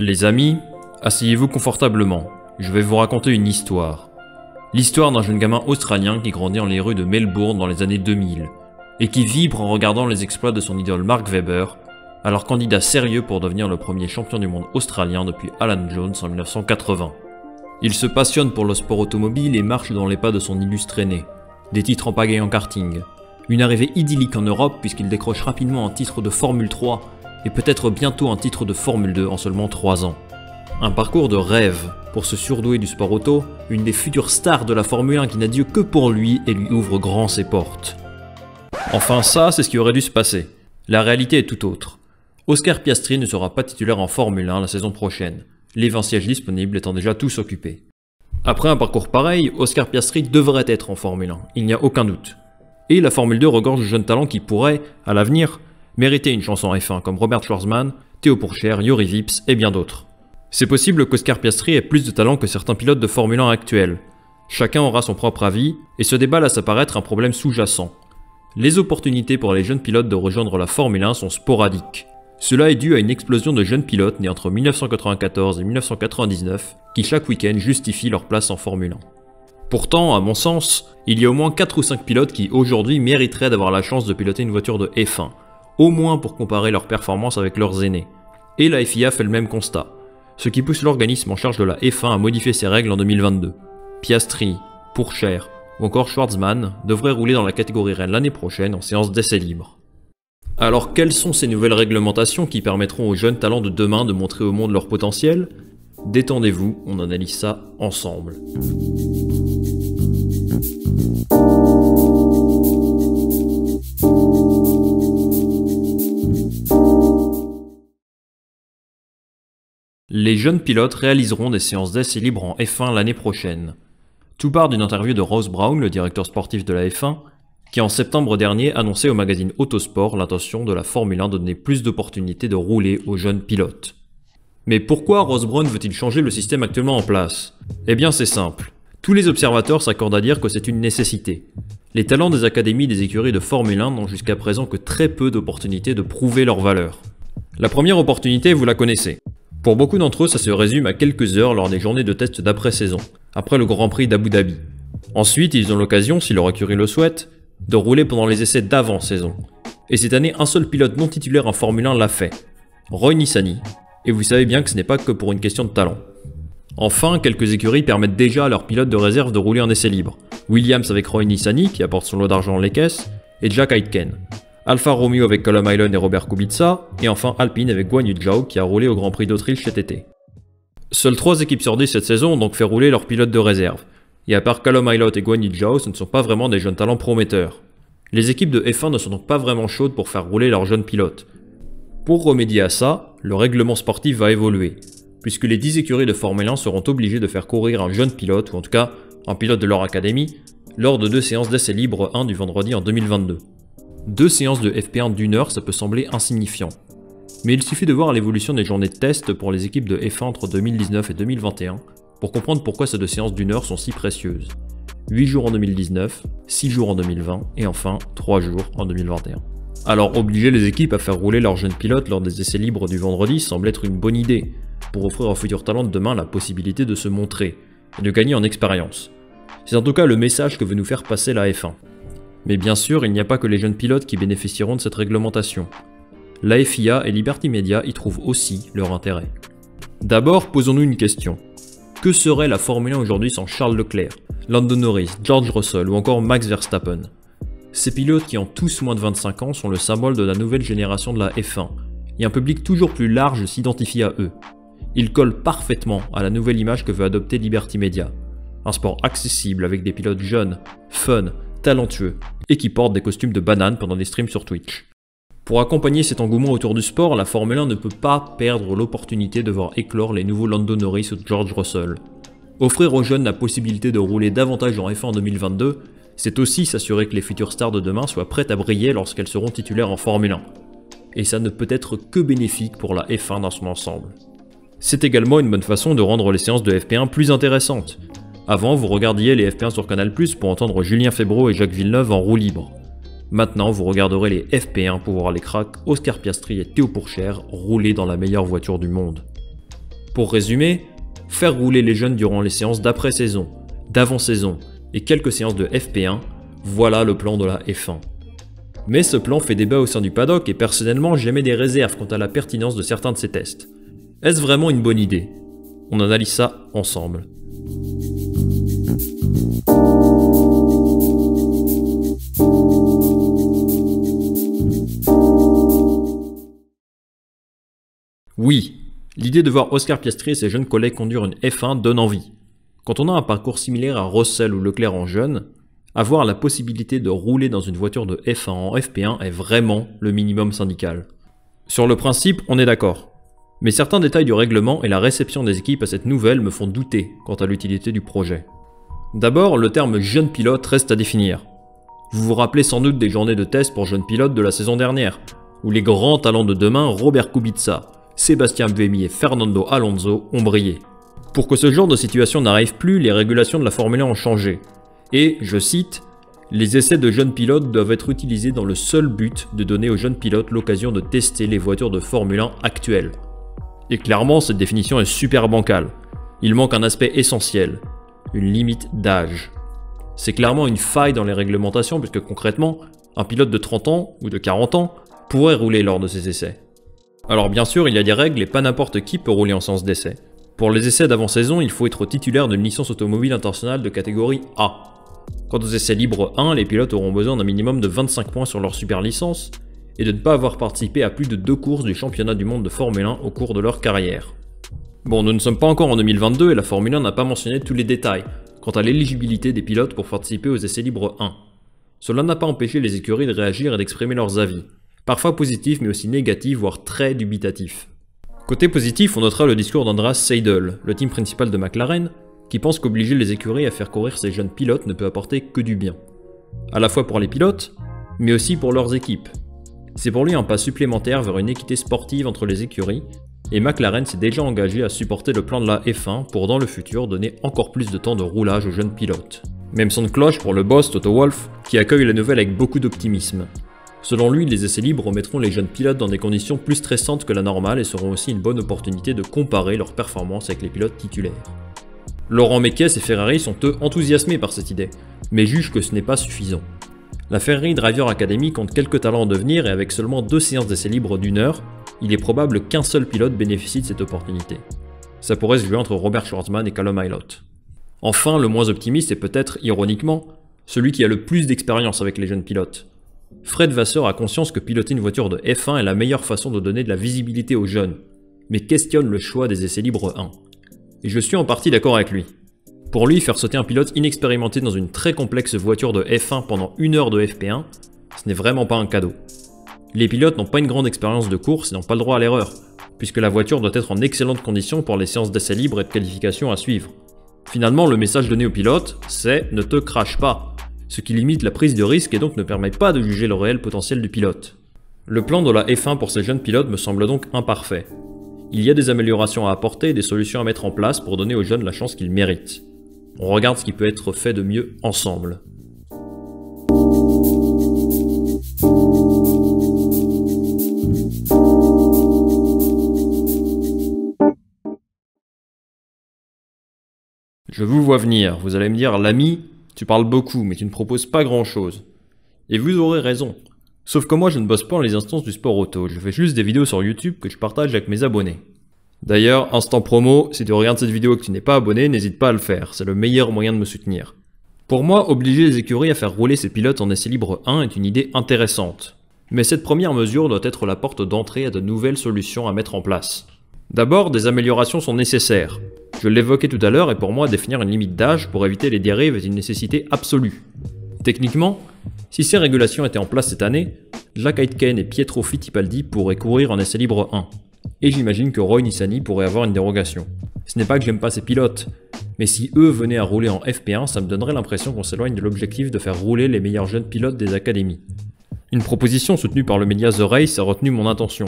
Les amis, asseyez-vous confortablement, je vais vous raconter une histoire. L'histoire d'un jeune gamin australien qui grandit dans les rues de Melbourne dans les années 2000, et qui vibre en regardant les exploits de son idole Mark Webber, alors candidat sérieux pour devenir le premier champion du monde australien depuis Alan Jones en 1980. Il se passionne pour le sport automobile et marche dans les pas de son illustre aîné. Des titres en pagaille en karting, une arrivée idyllique en Europe puisqu'il décroche rapidement un titre de Formule 3 et peut-être bientôt un titre de Formule 2 en seulement 3 ans. Un parcours de rêve pour ce surdoué du sport auto, une des futures stars de la Formule 1 qui n'a Dieu que pour lui et lui ouvre grand ses portes. Enfin ça, c'est ce qui aurait dû se passer. La réalité est tout autre. Oscar Piastri ne sera pas titulaire en Formule 1 la saison prochaine, les 20 sièges disponibles étant déjà tous occupés. Après un parcours pareil, Oscar Piastri devrait être en Formule 1, il n'y a aucun doute. Et la Formule 2 regorge de jeunes talents qui pourraient, à l'avenir, mériter une chance en F1 comme Robert Schwarzman, Théo Pourchaire, Jori Vips et bien d'autres. C'est possible qu'Oscar Piastri ait plus de talent que certains pilotes de Formule 1 actuels. Chacun aura son propre avis, et ce débat laisse apparaître un problème sous-jacent. Les opportunités pour les jeunes pilotes de rejoindre la Formule 1 sont sporadiques. Cela est dû à une explosion de jeunes pilotes nés entre 1994 et 1999 qui chaque week-end justifient leur place en Formule 1. Pourtant, à mon sens, il y a au moins 4 ou 5 pilotes qui aujourd'hui mériteraient d'avoir la chance de piloter une voiture de F1, au moins pour comparer leurs performances avec leurs aînés. Et la FIA fait le même constat, ce qui pousse l'organisme en charge de la F1 à modifier ses règles en 2022. Piastri, Pourchaire ou encore Schwarzman devraient rouler dans la catégorie reine l'année prochaine en séance d'essai libre. Alors quelles sont ces nouvelles réglementations qui permettront aux jeunes talents de demain de montrer au monde leur potentiel? Détendez-vous, on analyse ça ensemble. Les jeunes pilotes réaliseront des séances d'essai libre en F1 l'année prochaine. Tout part d'une interview de Ross Brown, le directeur sportif de la F1, qui en septembre dernier annonçait au magazine Autosport l'intention de la Formule 1 de donner plus d'opportunités de rouler aux jeunes pilotes. Mais pourquoi Ross Brown veut-il changer le système actuellement en place? Eh bien c'est simple. Tous les observateurs s'accordent à dire que c'est une nécessité. Les talents des académies des écuries de Formule 1 n'ont jusqu'à présent que très peu d'opportunités de prouver leur valeur. La première opportunité, vous la connaissez. Pour beaucoup d'entre eux, ça se résume à quelques heures lors des journées de test d'après-saison, après le Grand Prix d'Abu Dhabi. Ensuite, ils ont l'occasion, si leur écurie le souhaite, de rouler pendant les essais d'avant-saison. Et cette année, un seul pilote non titulaire en Formule 1 l'a fait, Roy Nissany. Et vous savez bien que ce n'est pas que pour une question de talent. Enfin, quelques écuries permettent déjà à leurs pilotes de réserve de rouler en essai libre. Williams avec Roy Nissany, qui apporte son lot d'argent dans les caisses, et Jack Aitken. Alfa Romeo avec Callum Ilott et Robert Kubica, et enfin Alpine avec Guan Yu Zhou qui a roulé au Grand Prix d'Autriche cet été. Seules 3 équipes sur 10 cette saison ont donc fait rouler leurs pilotes de réserve. Et à part Callum Ilott et Guan Yu Zhou, ce ne sont pas vraiment des jeunes talents prometteurs. Les équipes de F1 ne sont donc pas vraiment chaudes pour faire rouler leurs jeunes pilotes. Pour remédier à ça, le règlement sportif va évoluer, puisque les 10 écuries de Formule 1 seront obligées de faire courir un jeune pilote, ou en tout cas un pilote de leur académie, lors de 2 séances d'essai libre 1 du vendredi en 2022. 2 séances de FP1 d'1 heure, ça peut sembler insignifiant. Mais il suffit de voir l'évolution des journées de test pour les équipes de F1 entre 2019 et 2021 pour comprendre pourquoi ces 2 séances d'1 heure sont si précieuses. 8 jours en 2019, 6 jours en 2020 et enfin 3 jours en 2021. Alors obliger les équipes à faire rouler leurs jeunes pilotes lors des essais libres du vendredi semble être une bonne idée pour offrir aux futurs talents de demain la possibilité de se montrer et de gagner en expérience. C'est en tout cas le message que veut nous faire passer la F1. Mais bien sûr, il n'y a pas que les jeunes pilotes qui bénéficieront de cette réglementation. La FIA et Liberty Media y trouvent aussi leur intérêt. D'abord, posons-nous une question. Que serait la Formule 1 aujourd'hui sans Charles Leclerc, Lando Norris, George Russell ou encore Max Verstappen? Ces pilotes qui ont tous moins de 25 ans sont le symbole de la nouvelle génération de la F1, et un public toujours plus large s'identifie à eux. Ils collent parfaitement à la nouvelle image que veut adopter Liberty Media. Un sport accessible avec des pilotes jeunes, fun, talentueux, et qui portent des costumes de banane pendant des streams sur Twitch. Pour accompagner cet engouement autour du sport, la Formule 1 ne peut pas perdre l'opportunité de voir éclore les nouveaux Lando Norris ou George Russell. Offrir aux jeunes la possibilité de rouler davantage en F1 en 2022, c'est aussi s'assurer que les futures stars de demain soient prêtes à briller lorsqu'elles seront titulaires en Formule 1. Et ça ne peut être que bénéfique pour la F1 dans son ensemble. C'est également une bonne façon de rendre les séances de FP1 plus intéressantes. Avant, vous regardiez les FP1 sur Canal+ pour entendre Julien Febvreau et Jacques Villeneuve en roue libre. Maintenant, vous regarderez les FP1 pour voir les cracks Oscar Piastri et Théo Pourchaire rouler dans la meilleure voiture du monde. Pour résumer, faire rouler les jeunes durant les séances d'après-saison, d'avant-saison et quelques séances de FP1, voilà le plan de la F1. Mais ce plan fait débat au sein du paddock et personnellement j'émets des réserves quant à la pertinence de certains de ces tests. Est-ce vraiment une bonne idée? On analyse ça ensemble. Oui, l'idée de voir Oscar Piastri et ses jeunes collègues conduire une F1 donne envie. Quand on a un parcours similaire à Russell ou Leclerc en jeune, avoir la possibilité de rouler dans une voiture de F1 en FP1 est vraiment le minimum syndical. Sur le principe, on est d'accord. Mais certains détails du règlement et la réception des équipes à cette nouvelle me font douter quant à l'utilité du projet. D'abord, le terme jeune pilote reste à définir. Vous vous rappelez sans doute des journées de test pour jeunes pilotes de la saison dernière, où les grands talents de demain, Robert Kubica, Sébastien Buemi et Fernando Alonso ont brillé. Pour que ce genre de situation n'arrive plus, les régulations de la Formule 1 ont changé. Et, je cite, « Les essais de jeunes pilotes doivent être utilisés dans le seul but de donner aux jeunes pilotes l'occasion de tester les voitures de Formule 1 actuelles. » Et clairement, cette définition est super bancale. Il manque un aspect essentiel, une limite d'âge. C'est clairement une faille dans les réglementations puisque concrètement, un pilote de 30 ans ou de 40 ans pourrait rouler lors de ces essais. Alors bien sûr, il y a des règles et pas n'importe qui peut rouler en séance d'essai. Pour les essais d'avant-saison, il faut être titulaire d'une licence automobile internationale de catégorie A. Quant aux essais libres 1, les pilotes auront besoin d'un minimum de 25 points sur leur super licence et de ne pas avoir participé à plus de 2 courses du championnat du monde de Formule 1 au cours de leur carrière. Bon, nous ne sommes pas encore en 2022 et la Formule 1 n'a pas mentionné tous les détails quant à l'éligibilité des pilotes pour participer aux essais libres 1. Cela n'a pas empêché les écuries de réagir et d'exprimer leurs avis, parfois positifs mais aussi négatifs voire très dubitatifs. Côté positif, on notera le discours d'Andreas Seidel, le team principal de McLaren, qui pense qu'obliger les écuries à faire courir ces jeunes pilotes ne peut apporter que du bien. À la fois pour les pilotes, mais aussi pour leurs équipes. C'est pour lui un pas supplémentaire vers une équité sportive entre les écuries, et McLaren s'est déjà engagé à supporter le plan de la F1 pour dans le futur donner encore plus de temps de roulage aux jeunes pilotes. Même son de cloche pour le boss Toto Wolff, qui accueille la nouvelle avec beaucoup d'optimisme. Selon lui, les essais libres mettront les jeunes pilotes dans des conditions plus stressantes que la normale et seront aussi une bonne opportunité de comparer leurs performances avec les pilotes titulaires. Laurent Mekies et Ferrari sont eux enthousiasmés par cette idée, mais jugent que ce n'est pas suffisant. La Ferrari Driver Academy compte quelques talents en devenir et avec seulement 2 séances d'essais libres d'1 heure, il est probable qu'un seul pilote bénéficie de cette opportunité. Ça pourrait se jouer entre Robert Schwarzman et Callum Ilott. Enfin, le moins optimiste est peut-être, ironiquement, celui qui a le plus d'expérience avec les jeunes pilotes. Fred Vasseur a conscience que piloter une voiture de F1 est la meilleure façon de donner de la visibilité aux jeunes, mais questionne le choix des essais libres 1. Et je suis en partie d'accord avec lui. Pour lui, faire sauter un pilote inexpérimenté dans une très complexe voiture de F1 pendant 1 heure de FP1, ce n'est vraiment pas un cadeau. Les pilotes n'ont pas une grande expérience de course et n'ont pas le droit à l'erreur, puisque la voiture doit être en excellentes conditions pour les séances d'essais libres et de qualification à suivre. Finalement, le message donné aux pilotes, c'est « ne te crache pas », ce qui limite la prise de risque et donc ne permet pas de juger le réel potentiel du pilote. Le plan de la F1 pour ces jeunes pilotes me semble donc imparfait. Il y a des améliorations à apporter et des solutions à mettre en place pour donner aux jeunes la chance qu'ils méritent. On regarde ce qui peut être fait de mieux ensemble. Je vous vois venir, vous allez me dire, l'ami, tu parles beaucoup, mais tu ne proposes pas grand-chose. Et vous aurez raison. Sauf que moi, je ne bosse pas dans les instances du sport auto, je fais juste des vidéos sur YouTube que je partage avec mes abonnés. D'ailleurs, instant promo, si tu regardes cette vidéo et que tu n'es pas abonné, n'hésite pas à le faire, c'est le meilleur moyen de me soutenir. Pour moi, obliger les écuries à faire rouler ses pilotes en essai libre 1 est une idée intéressante. Mais cette première mesure doit être la porte d'entrée à de nouvelles solutions à mettre en place. D'abord, des améliorations sont nécessaires. Je l'évoquais tout à l'heure et pour moi, définir une limite d'âge pour éviter les dérives est une nécessité absolue. Techniquement, si ces régulations étaient en place cette année, Jack Aitken et Pietro Fittipaldi pourraient courir en essai libre 1. Et j'imagine que Roy Nissany pourrait avoir une dérogation. Ce n'est pas que j'aime pas ces pilotes, mais si eux venaient à rouler en FP1, ça me donnerait l'impression qu'on s'éloigne de l'objectif de faire rouler les meilleurs jeunes pilotes des académies. Une proposition soutenue par le média The Race a retenu mon attention.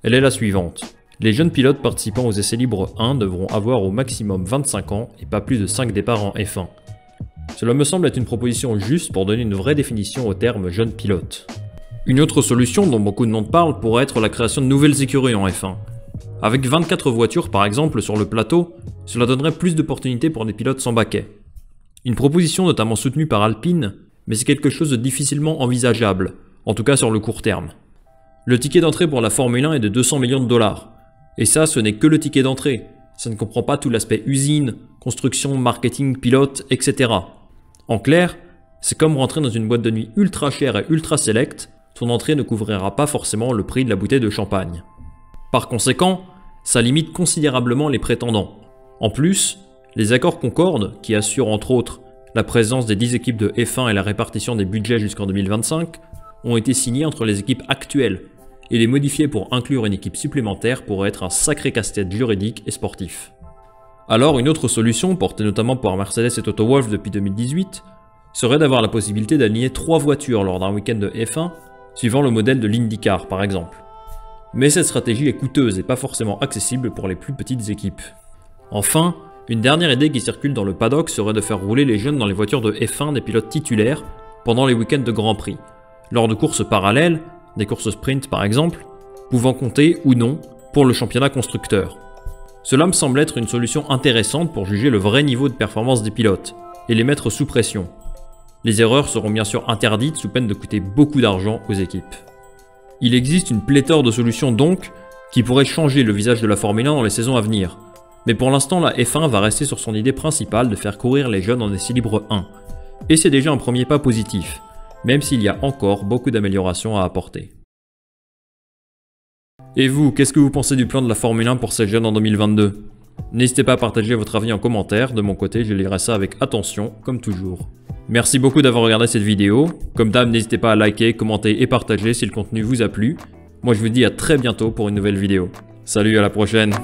Elle est la suivante. Les jeunes pilotes participant aux essais libres 1 devront avoir au maximum 25 ans et pas plus de 5 départs en F1. Cela me semble être une proposition juste pour donner une vraie définition au terme jeune pilote. Une autre solution dont beaucoup de monde parle pourrait être la création de nouvelles écuries en F1. Avec 24 voitures par exemple sur le plateau, cela donnerait plus d'opportunités pour des pilotes sans baquet. Une proposition notamment soutenue par Alpine, mais c'est quelque chose de difficilement envisageable, en tout cas sur le court terme. Le ticket d'entrée pour la Formule 1 est de 200 millions de dollars. Et ça, ce n'est que le ticket d'entrée. Ça ne comprend pas tout l'aspect usine, construction, marketing, pilote, etc. En clair, c'est comme rentrer dans une boîte de nuit ultra chère et ultra select, ton entrée ne couvrira pas forcément le prix de la bouteille de champagne. Par conséquent, ça limite considérablement les prétendants. En plus, les accords Concorde, qui assurent entre autres la présence des 10 équipes de F1 et la répartition des budgets jusqu'en 2025, ont été signés entre les équipes actuelles, et les modifier pour inclure une équipe supplémentaire pourrait être un sacré casse-tête juridique et sportif. Alors une autre solution, portée notamment par Mercedes et Toto Wolff depuis 2018, serait d'avoir la possibilité d'aligner 3 voitures lors d'un week-end de F1, suivant le modèle de l'IndyCar par exemple. Mais cette stratégie est coûteuse et pas forcément accessible pour les plus petites équipes. Enfin, une dernière idée qui circule dans le paddock serait de faire rouler les jeunes dans les voitures de F1 des pilotes titulaires pendant les week-ends de Grand Prix, lors de courses parallèles, des courses sprint par exemple, pouvant compter ou non pour le championnat constructeur. Cela me semble être une solution intéressante pour juger le vrai niveau de performance des pilotes, et les mettre sous pression. Les erreurs seront bien sûr interdites sous peine de coûter beaucoup d'argent aux équipes. Il existe une pléthore de solutions donc, qui pourraient changer le visage de la Formule 1 dans les saisons à venir. Mais pour l'instant, la F1 va rester sur son idée principale de faire courir les jeunes en essai libre 1. Et c'est déjà un premier pas positif, même s'il y a encore beaucoup d'améliorations à apporter. Et vous, qu'est-ce que vous pensez du plan de la Formule 1 pour ces jeunes en 2022? N'hésitez pas à partager votre avis en commentaire, de mon côté je lirai ça avec attention, comme toujours. Merci beaucoup d'avoir regardé cette vidéo, comme d'hab n'hésitez pas à liker, commenter et partager si le contenu vous a plu. Moi je vous dis à très bientôt pour une nouvelle vidéo. Salut, à la prochaine.